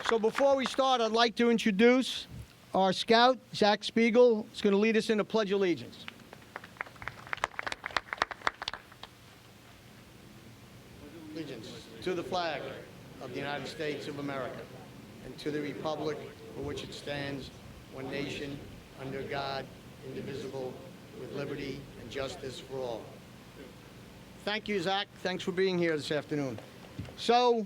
So before we start, I'd like to introduce our scout, Zach Spiegel. He's going to lead us in the Pledge of Allegiance. Allegiance to the flag of the United States of America and to the republic for which it stands, one nation, under God, indivisible, with liberty and justice for all. Thank you, Zach. Thanks for being here this afternoon. So,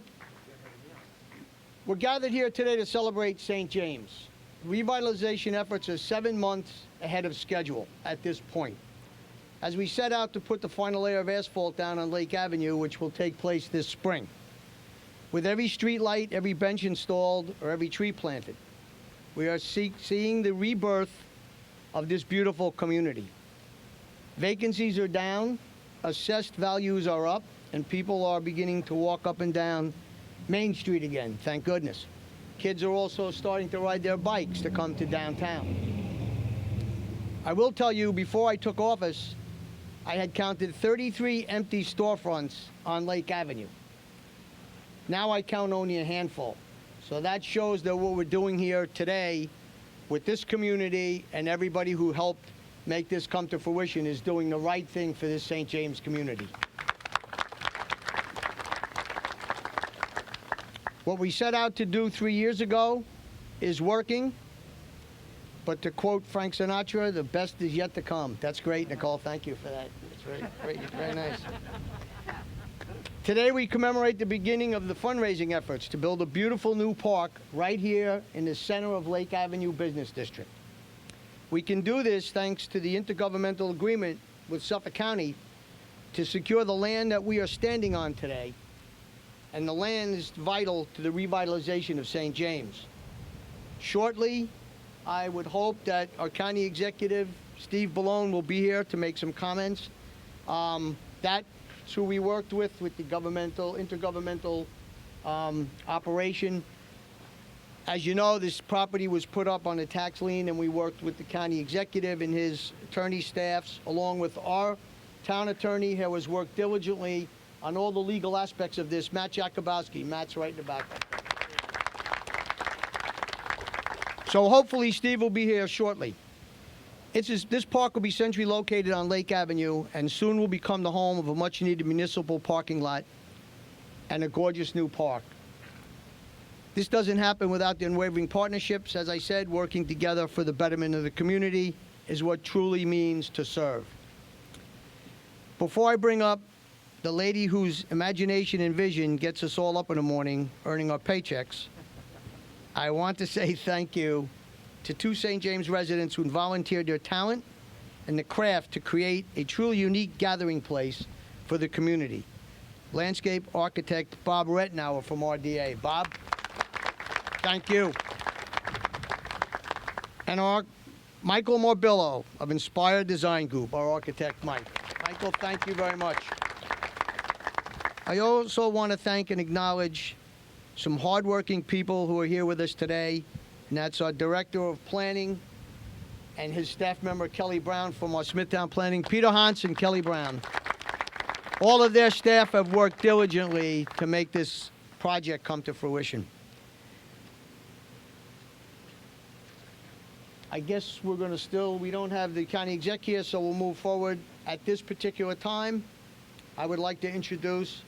we're gathered here today to celebrate St. James. Revitalization efforts are 7 months ahead of schedule at this point, as we set out to put the final layer of asphalt down on Lake Avenue, which will take place this spring. With every street light, every bench installed, or every tree planted, we are seeing the rebirth of this beautiful community. Vacancies are down, assessed values are up, and people are beginning to walk up and down Main Street again, thank goodness. Kids are also starting to ride their bikes to come to downtown. I will tell you, before I took office, I had counted 33 empty storefronts on Lake Avenue. Now I count only a handful. So that shows that what we're doing here today with this community and everybody who helped make this come to fruition is doing the right thing for this St. James community. What we set out to do 3 years ago is working, but to quote Frank Sinatra, the best is yet to come. That's great, Nicole. Thank you for that. That's very nice. Today we commemorate the beginning of the fundraising efforts to build a beautiful new park right here in the center of Lake Avenue Business District. We can do this thanks to the intergovernmental agreement with Suffolk County to secure the land that we are standing on today, and the land is vital to the revitalization of St. James. Shortly, I would hope that our county executive, Steve Bellone, will be here to make some comments. That's who we worked with the intergovernmental operation. As you know, this property was put up on a tax lien, and we worked with the county executive and his attorney staffs, along with our town attorney, who has worked diligently on all the legal aspects of this, Matt Jakubowski. Matt's right in the back. So hopefully Steve will be here shortly. This park will be centrally located on Lake Avenue and soon will become the home of a much-needed municipal parking lot and a gorgeous new park. This doesn't happen without the unwavering partnerships. As I said, working together for the betterment of the community is what truly means to serve. Before I bring up the lady whose imagination and vision gets us all up in the morning, earning our paychecks, I want to say thank you to 2 St. James residents who volunteered their talent and the craft to create a truly unique gathering place for the community. Landscape architect Bob Rettenauer from RDA. Bob, thank you. And our Michael Morbillo of Inspired Design Group, our architect Mike. Michael, thank you very much. I also want to thank and acknowledge some hardworking people who are here with us today, and that's our Director of Planning and his staff member, Kelly Brown, from our Smithtown Planning, Peter Hans and Kelly Brown. All of their staff have worked diligently to make this project come to fruition. I guess we're going to we don't have the county exec here, so we'll move forward. At this particular time, I would like to introduce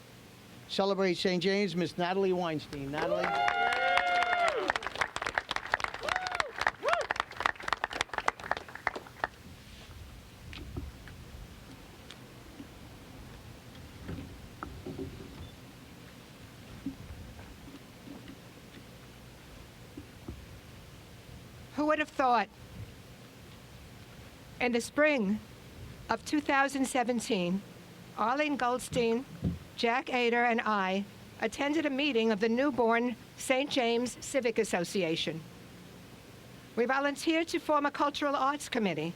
Celebrate St. James, Miss Natalie Weinstein. Natalie. Who would have thought in the spring of 2017, Arlene Goldstein, Jack Ader, and I attended a meeting of the newborn St. James Civic Association. We volunteered to form a cultural arts committee,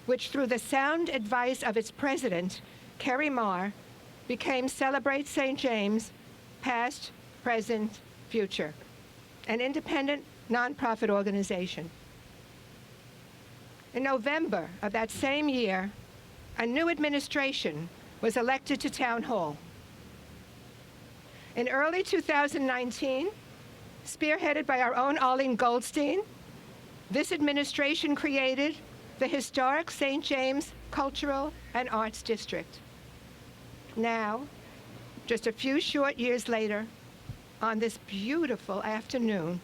which through the sound advice of its president, Kerry Marr, became Celebrate St. James, Past, Present, Future, an independent nonprofit organization. In November of that same year, a new administration was elected to Town Hall. In early 2019, Spearheaded by our own Arlene Goldstein, this administration created the historic St. James Cultural and Arts District. Now, just a few short years later, on this beautiful afternoon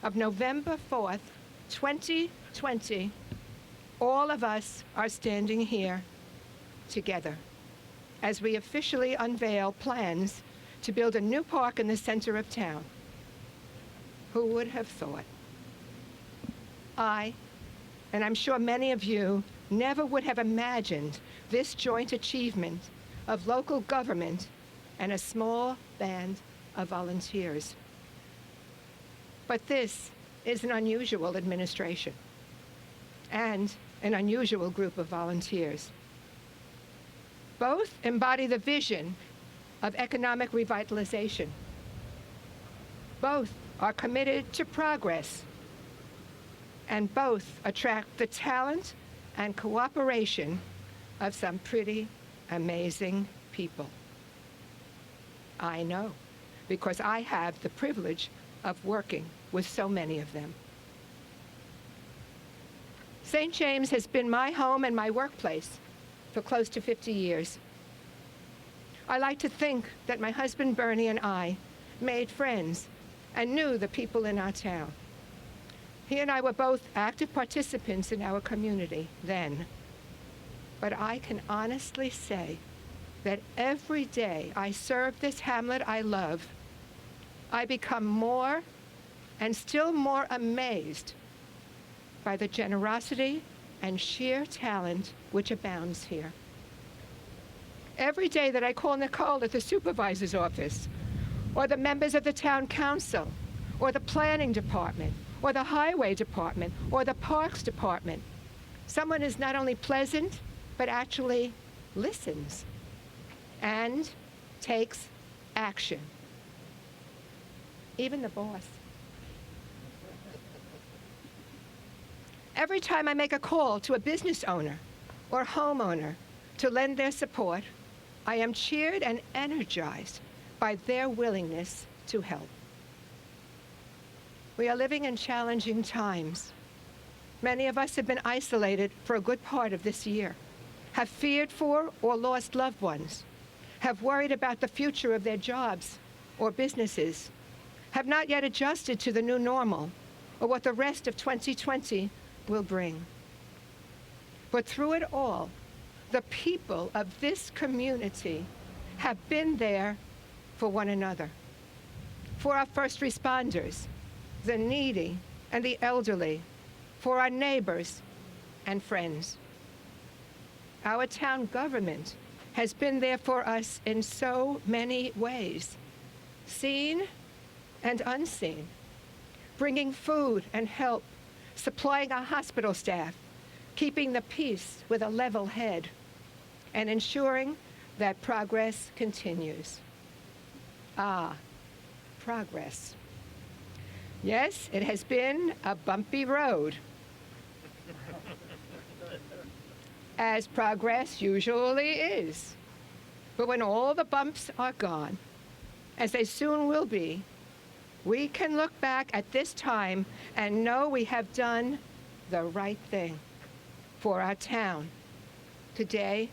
of November 4th, 2020, all of us are standing here together as we officially unveil plans to build a new park in the center of town. Who would have thought? I, and I'm sure many of you, never would have imagined this joint achievement of local government and a small band of volunteers. But this is an unusual administration and an unusual group of volunteers. Both embody the vision of economic revitalization. Both are committed to progress, and both attract the talent and cooperation of some pretty amazing people. I know, because I have the privilege of working with so many of them. St. James has been my home and my workplace for close to 50 years. I like to think that my husband Bernie and I made friends and knew the people in our town. He and I were both active participants in our community then. But I can honestly say that every day I serve this hamlet I love, I become more and still more amazed by the generosity and sheer talent which abounds here. Every day that I call Nicole at the supervisor's office, or the members of the town council, or the planning department, or the highway department, or the parks department, someone is not only pleasant, but actually listens and takes action. Even the boss. Every time I make a call to a business owner or homeowner to lend their support, I am cheered and energized by their willingness to help. We are living in challenging times. Many of us have been isolated for a good part of this year, have feared for or lost loved ones, have worried about the future of their jobs or businesses, have not yet adjusted to the new normal or what the rest of 2020 will bring. But through it all, the people of this community have been there for one another, for our first responders, the needy and the elderly, for our neighbors and friends. Our town government has been there for us in so many ways, seen and unseen, bringing food and help, supplying our hospital staff, keeping the peace with a level head, and ensuring that progress continues. Ah, progress. Yes, it has been a bumpy road, as progress usually is. But when all the bumps are gone, as they soon will be, we can look back at this time and know we have done the right thing for our town, today,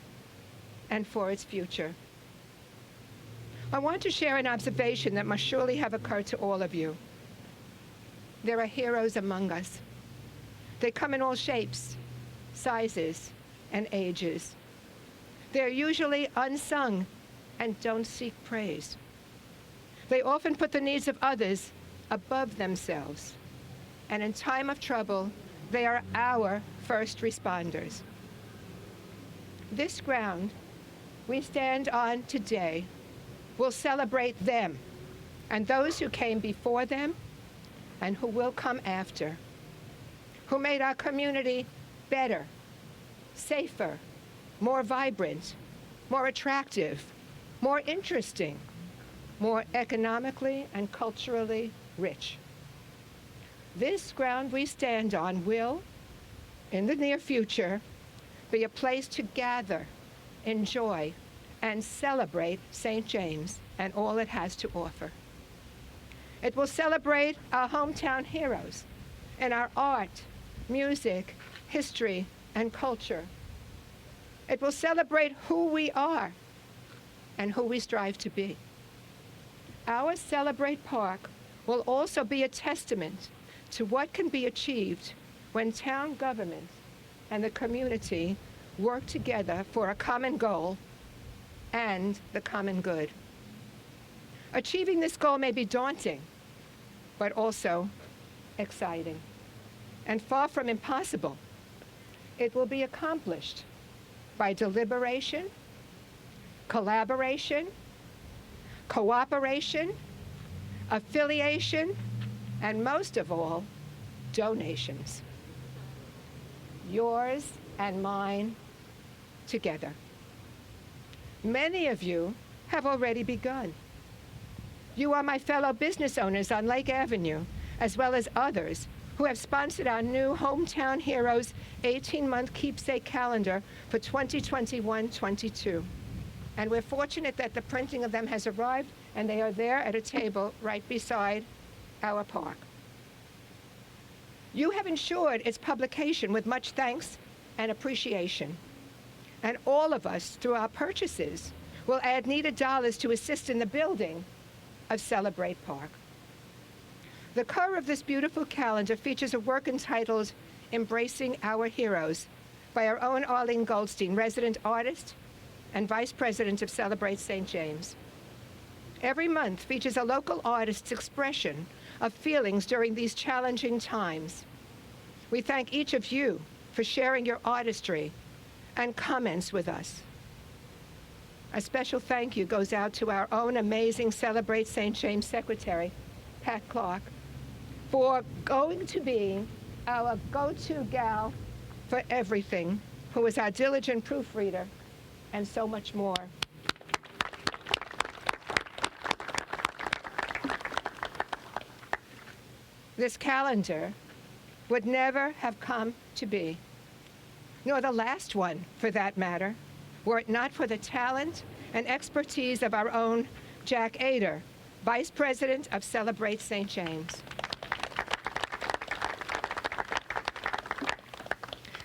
and for its future. I want to share an observation that must surely have occurred to all of you. There are heroes among us. They come in all shapes, sizes, and ages. They're usually unsung and don't seek praise. They often put the needs of others above themselves. And in time of trouble, they are our first responders. This ground we stand on today will celebrate them and those who came before them and who will come after, who made our community better, safer, more vibrant, more attractive, more interesting, more economically and culturally rich. This ground we stand on will, in the near future, be a place to gather, enjoy, and celebrate St. James and all it has to offer. It will celebrate our hometown heroes and our art, music, history, and culture. It will celebrate who we are and who we strive to be. Our Celebrate Park will also be a testament to what can be achieved when town government and the community work together for a common goal and the common good. Achieving this goal may be daunting, but also exciting, and far from impossible. It will be accomplished by deliberation, collaboration, cooperation, affiliation, and most of all, donations. Yours and mine together. Many of you have already begun. You are my fellow business owners on Lake Avenue, as well as others who have sponsored our new Hometown Heroes 18-month keepsake calendar for 2021-22. And we're fortunate that the printing of them has arrived, and they are there at a table right beside our park. You have ensured its publication with much thanks and appreciation. And all of us, through our purchases, will add needed dollars to assist in the building of Celebrate Park. The cover of this beautiful calendar features a work entitled Embracing Our Heroes by our own Arlene Goldstein, resident artist and vice president of Celebrate St. James. Every month features a local artist's expression of feelings during these challenging times. We thank each of you for sharing your artistry and comments with us. A special thank you goes out to our own amazing Celebrate St. James secretary, Pat Clark, for going to be our go-to gal for everything, who is our diligent proofreader, and so much more. This calendar would never have come to be, nor the last one, for that matter, were it not for the talent and expertise of our own Jack Ader, Vice President of Celebrate St. James.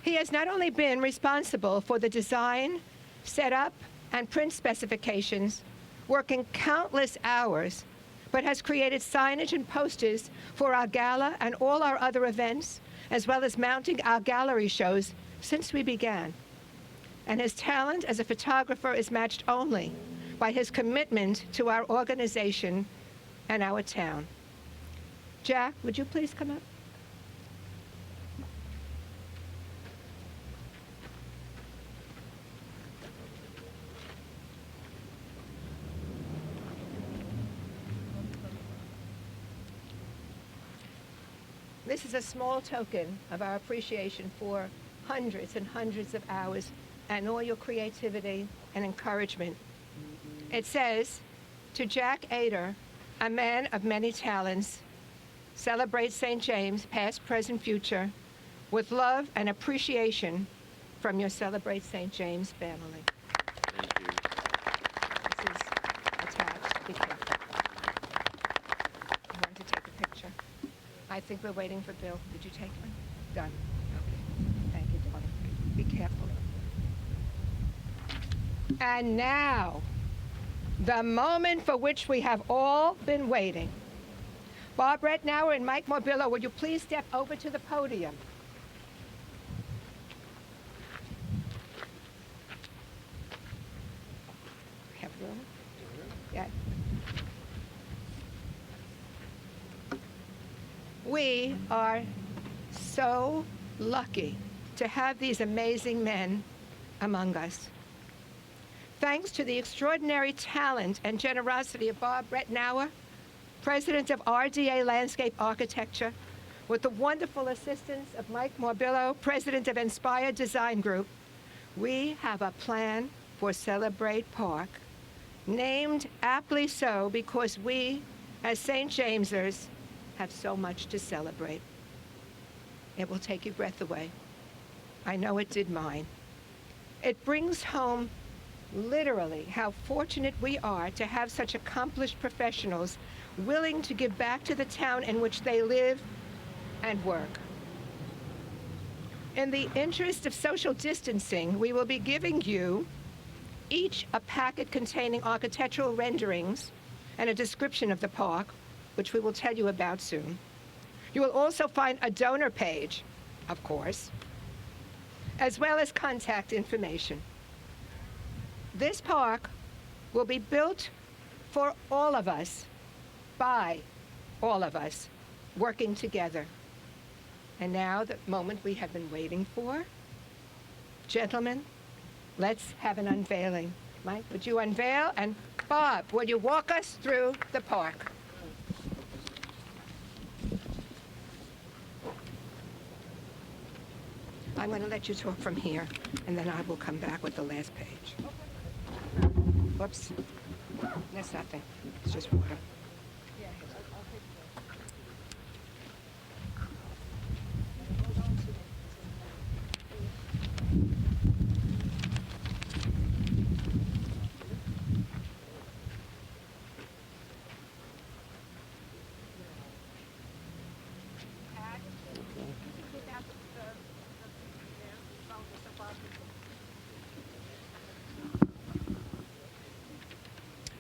He has not only been responsible for the design, setup, and print specifications, working countless hours, but has created signage and posters for our gala and all our other events, as well as mounting our gallery shows since we began. And his talent as a photographer is matched only by his commitment to our organization and our town. Jack, would you please come up? This is a small token of our appreciation for hundreds and hundreds of hours and all your creativity and encouragement. It says, to Jack Ader, a man of many talents, Celebrate St. James, past, present, future, with love and appreciation from your Celebrate St. James family. Thank you. This is attached. Be careful. I want to take a picture. I think we're waiting for Bill. Did you take one? Done. Okay. Thank you, darling. Be careful. And now, the moment for which we have all been waiting. Bob Retnauer and Mike Morbillo, would you please step over to the podium? We have room? Yeah. We are so lucky to have these amazing men among us. Thanks to the extraordinary talent and generosity of Bob Retnauer, President of RDA Landscape Architecture, with the wonderful assistance of Mike Morbillo, President of Inspire Design Group, we have a plan for Celebrate Park, named aptly so because we, as St. Jamesers, have so much to celebrate. It will take your breath away. I know it did mine. It brings home literally how fortunate we are to have such accomplished professionals willing to give back to the town in which they live and work. In the interest of social distancing, we will be giving you each a packet containing architectural renderings and a description of the park, which we will tell you about soon. You will also find a donor page, of course, as well as contact information. This park will be built for all of us, by all of us, working together. And now, the moment we have been waiting for. Gentlemen, let's have an unveiling. Mike, would you unveil? And Bob, will you walk us through the park? I'm going to let you talk from here, and then I will come back with the last page. Whoops. That's nothing. It's just water.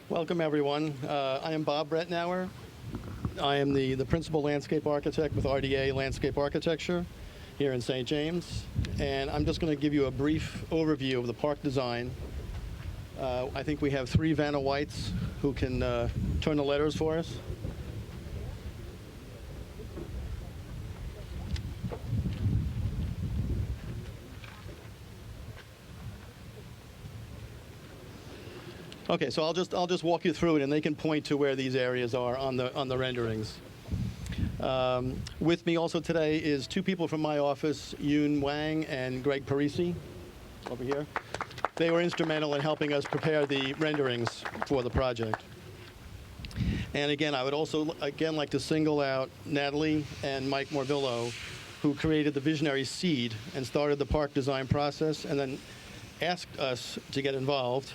Welcome, everyone. I am Bob Bretnauer. I am the principal landscape architect with RDA Landscape Architecture here in St. James. And I'm just going to give you a brief overview of the park design. I think we have 3 Vanna Whites who can turn the letters for us. Okay, so I'll just walk you through it, and they can point to where these areas are on the renderings. With me also today is 2 people from my office, Yoon Wang and Greg Parisi, over here. They were instrumental in helping us prepare the renderings for the project. And again, I would also like to single out Natalie and Mike Morvillo, who created the visionary seed and started the park design process, and then asked us to get involved.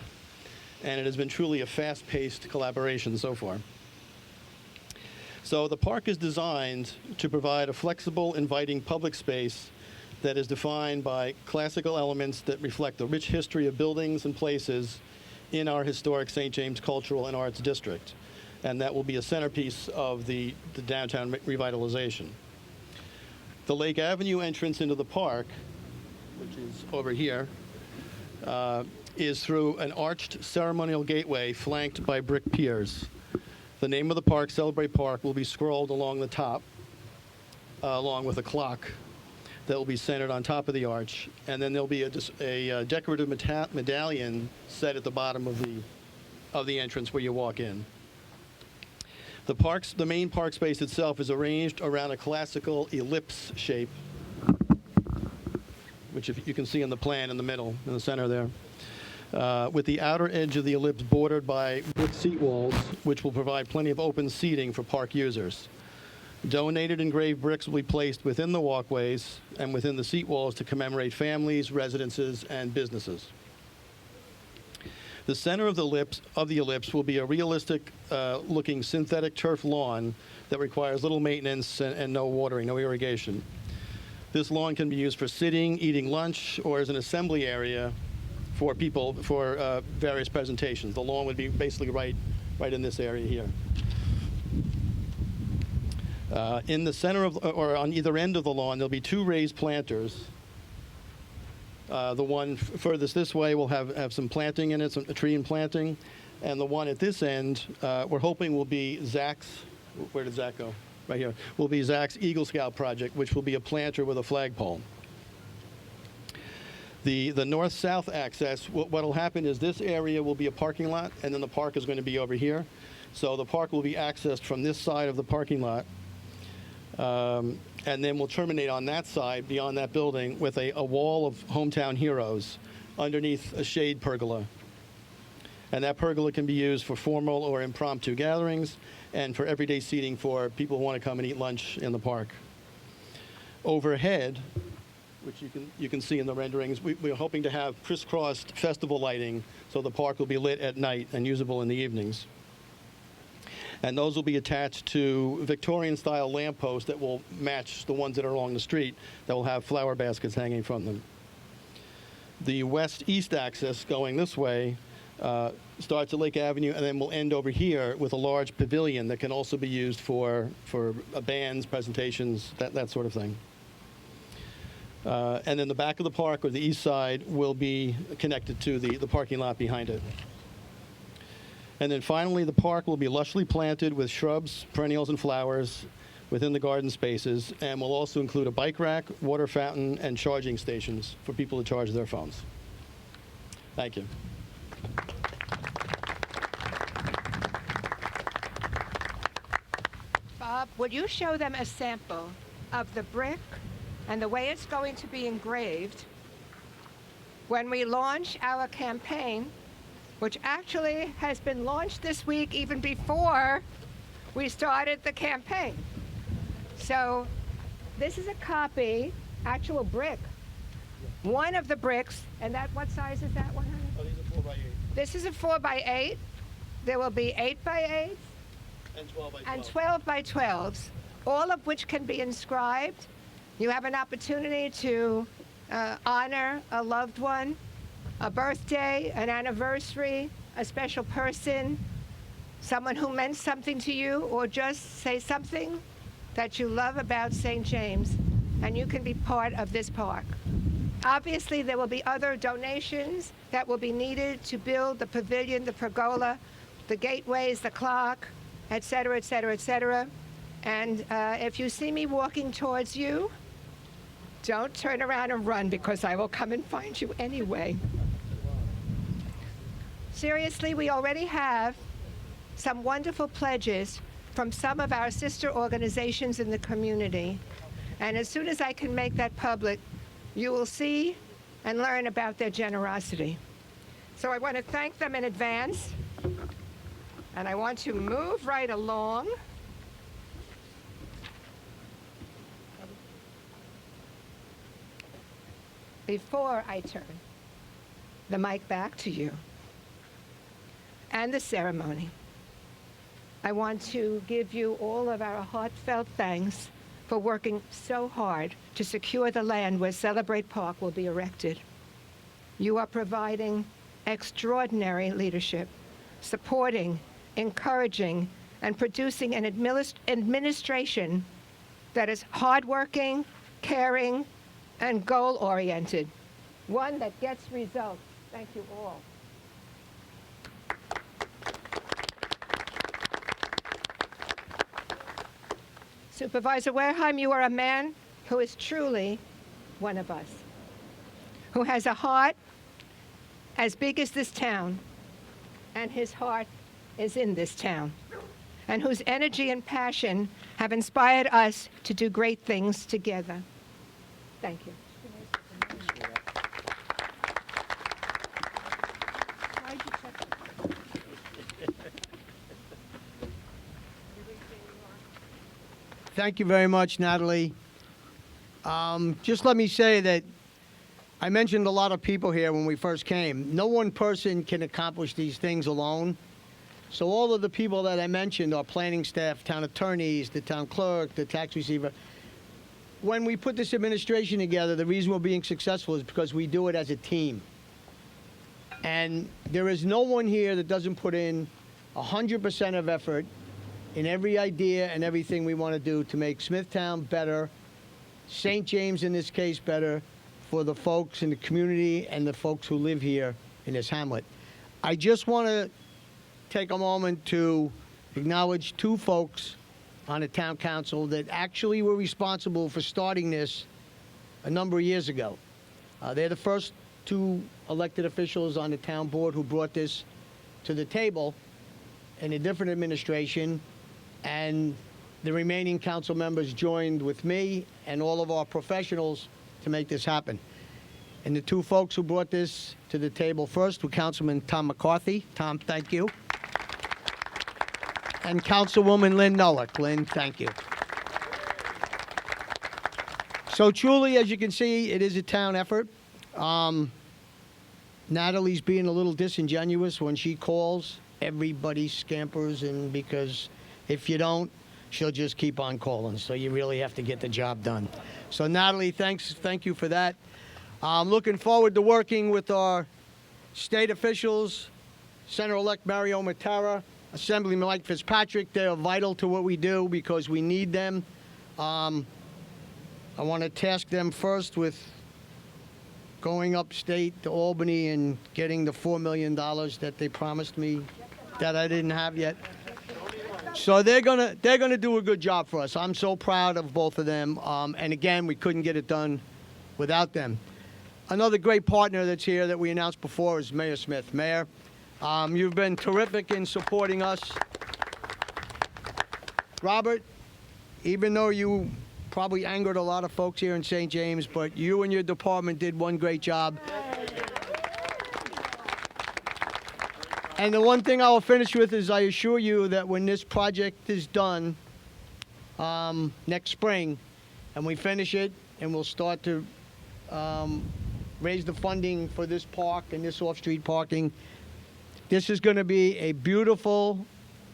And it has been truly a fast-paced collaboration so far. So the park is designed to provide a flexible, inviting public space that is defined by classical elements that reflect the rich history of buildings and places in our historic St. James Cultural and Arts District. And that will be a centerpiece of the downtown revitalization. The Lake Avenue entrance into the park, which is over here, is through an arched ceremonial gateway flanked by brick piers. The name of the park, Celebrate Park, will be scrolled along the top, along with a clock that will be centered on top of the arch. And then there'll be a decorative medallion set at the bottom of the entrance where you walk in. The main park space itself is arranged around a classical ellipse shape, which you can see in the plan in the middle, in the center there. With the outer edge of the ellipse bordered by brick seat walls, which will provide plenty of open seating for park users. Donated engraved bricks will be placed within the walkways and within the seat walls to commemorate families, residences, and businesses. The center of the ellipse will be a realistic looking synthetic turf lawn that requires little maintenance and no watering, no irrigation. This lawn can be used for sitting, eating lunch, or as an assembly area for people for various presentations. The lawn would be basically right in this area here. In the center or on either end of the lawn, there'll be 2 raised planters. The one furthest this way will have some planting in it, some tree and planting, and the one at this end, we're hoping will be Zach's. Where did Zach go? Right here. Will be Zach's Eagle Scout project, which will be a planter with a flagpole. The north-south access, what will happen is this area will be a parking lot, and then the park is going to be over here. So the park will be accessed from this side of the parking lot, and then we'll terminate on that side, beyond that building, with a wall of hometown heroes underneath a shade pergola. And that pergola can be used for formal or impromptu gatherings and for everyday seating for people who want to come and eat lunch in the park. Overhead, which you can see in the renderings. We're hoping to have crisscrossed festival lighting, so the park will be lit at night and usable in the evenings. And those will be attached to Victorian-style lampposts that will match the ones that are along the street that will have flower baskets hanging from them. The west-east access going this way starts at Lake Avenue and then will end over here with a large pavilion that can also be used for bands, presentations, that sort of thing. And then the back of the park, or the east side, will be connected to the parking lot behind it. And then finally, the park will be lushly planted with shrubs, perennials, and flowers within the garden spaces, and will also include a bike rack, water fountain, and charging stations for people to charge their phones. Thank you. Bob, would you show them a sample of the brick and the way it's going to be engraved when we launch our campaign, which actually has been launched this week even before we started the campaign. So this is a copy, actual brick, one of the bricks, and that, what size is that one? Oh, these are 4x8 This is a 4x8. There will be 8x8s and 12x12. and 12x12s, all of which can be inscribed. You have an opportunity to honor a loved one, a birthday, an anniversary, a special person, someone who meant something to you, or just say something that you love about St. James, and you can be part of this park. Obviously, there will be other donations that will be needed to build the pavilion, the pergola, the gateways, the clock, et cetera, et cetera, et cetera. And if you see me walking towards you, don't turn around and run, because I will come and find you anyway. Seriously, we already have some wonderful pledges from some of our sister organizations in the community. And as soon as I can make that public, you will see and learn about their generosity. So I want to thank them in advance. And I want to move right along. Before I turn the mic back to you and the ceremony, I want to give you all of our heartfelt thanks for working so hard to secure the land where Celebrate Park will be erected. You are providing extraordinary leadership, supporting, encouraging, and producing an administration that is hardworking, caring, and goal-oriented, one that gets results. Thank you all. Supervisor Wareheim, you are a man who is truly one of us, who has a heart as big as this town, and his heart is in this town, and whose energy and passion have inspired us to do great things together. Thank you. Thank you very much, Natalie. Just let me say that I mentioned a lot of people here when we first came. No one person can accomplish these things alone. So all of the people that I mentioned, our planning staff, town attorneys, the town clerk, the tax receiver, when we put this administration together, the reason we're being successful is because we do it as a team. And there is no one here that doesn't put in 100% of effort in every idea and everything we want to do to make Smithtown better, St. James in this case better, for the folks in the community and the folks who live here in this hamlet. I just want to take a moment to acknowledge two folks on the town council that actually were responsible for starting this a number of years ago. They're the first two elected officials on the town board who brought this to the table in a different administration, and the remaining council members joined with me and all of our professionals to make this happen. And the two folks who brought this to the table first were Councilman Tom McCarthy. Tom, thank you. And Councilwoman Lynn Noack. Lynn, thank you. So truly, as you can see, it is a town effort. Natalie's being a little disingenuous when she calls. Everybody scampers, and because if you don't, she'll just keep on calling. So you really have to get the job done. So Natalie, thank you for that. I'm looking forward to working with our state officials, Senator-elect Mario Matara, Assemblyman Mike Fitzpatrick. They are vital to what we do because we need them. I want to task them first with going upstate to Albany and getting the $4 million that they promised me that I didn't have yet. So they're gonna do a good job for us. I'm so proud of both of them. And again, we couldn't get it done without them. Another great partner that's here that we announced before is Mayor Smith. Mayor, you've been terrific in supporting us. Robert, even though you probably angered a lot of folks here in St. James, but you and your department did one great job. And the one thing I will finish with is I assure you that when this project is done next spring, and we finish it, and we'll start to raise the funding for this park and this off-street parking, this is going to be a beautiful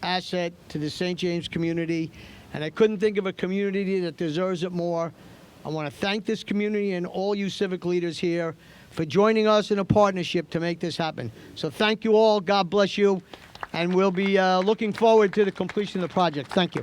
asset to the St. James community, and I couldn't think of a community that deserves it more. I want to thank this community and all you civic leaders here for joining us in a partnership to make this happen. So thank you all. God bless you. And we'll be looking forward to the completion of the project. Thank you.